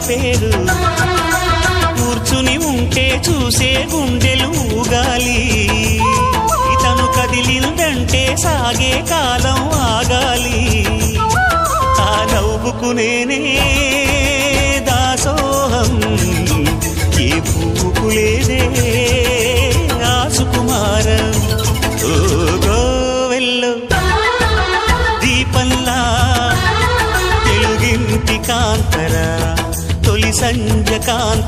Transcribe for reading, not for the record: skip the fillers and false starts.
పేరు కూర్చుని ఉంటే చూసే గుండెలు ఊగాలి ఇతను కదిలిందంటే సాగే కాలం ఆగాలి ఆ నవ్వుకు నేనే దాసోహం ఏ పువ్వుకు లేదే ఆ సుకుమారం ఓ గోవెల్లో దీపంలా తెలుగింటి కాంతరా తొలి సంజ కాంత